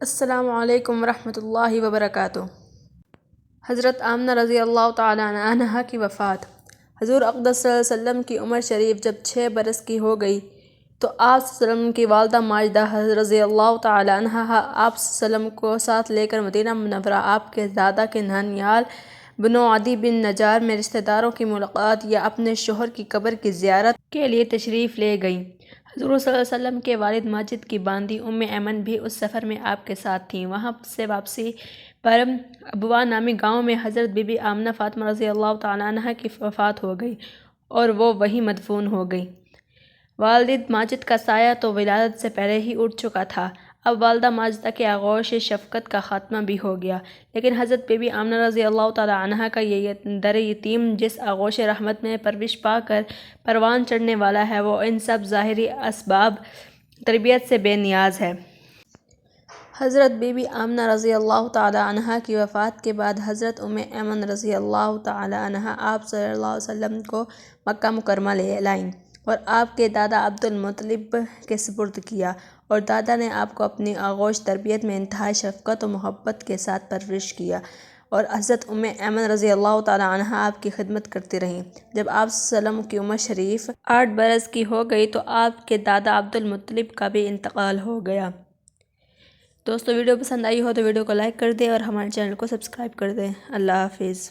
السلام علیکم ورحمۃ اللہ وبرکاتہ۔ حضرت آمنہ رضی اللہ تعالیٰ عنہا کی وفات۔ حضور اقدس صلی اللہ علیہ وسلم کی عمر شریف جب 6 برس کی ہو گئی تو آپ صلی اللہ علیہ وسلم کی والدہ ماجدہ رضی اللہ تعالیٰ عنہا آپ صلی اللہ علیہ وسلم کو ساتھ لے کر مدینہ منورہ آپ کے دادا کے ننیال بنو عدی بن نجار میں رشتہ داروں کی ملاقات یا اپنے شوہر کی قبر کی زیارت کے لیے تشریف لے گئیں۔ حضور صلی اللہ علیہ وسلم کے والد ماجد کی باندی ایمن بھی اس سفر میں آپ کے ساتھ تھیں۔ وہاں سے واپسی پر ابوا نامی گاؤں میں حضرت بی بی آمنہ فاطمہ رضی اللہ تعالیٰ عنہا کی وفات ہو گئی اور وہ وہیں مدفون ہو گئیں۔ والد ماجد کا سایہ تو ولادت سے پہلے ہی اٹھ چکا تھا، اب والدہ ماجدہ کے آغوش شفقت کا خاتمہ بھی ہو گیا، لیکن حضرت بی بی آمنہ رضی اللہ تعالیٰ عنہا کا یہ در یتیم جس آغوش رحمت میں پرورش پا کر پروان چڑھنے والا ہے، وہ ان سب ظاہری اسباب تربیت سے بے نیاز ہے۔ حضرت بی بی آمنہ رضی اللہ تعالیٰ عنہا کی وفات کے بعد حضرت ایمن رضی اللہ تعالیٰ عنہا آپ صلی اللہ علیہ وسلم کو مکہ مکرمہ لے لائیں اور آپ کے دادا عبدالمطلب کے سپرد کیا، اور دادا نے آپ کو اپنی آغوش تربیت میں انتہائی شفقت و محبت کے ساتھ پرورش کیا، اور حضرت ایمن رضی اللہ تعالیٰ عنہا آپ کی خدمت کرتی رہیں۔ جب آپ صلی اللہ علیہ وسلم کی عمر شریف 8 برس کی ہو گئی تو آپ کے دادا عبدالمطلب کا بھی انتقال ہو گیا۔ دوستو، ویڈیو پسند آئی ہو تو ویڈیو کو لائک کر دیں اور ہمارے چینل کو سبسکرائب کر دیں۔ اللہ حافظ۔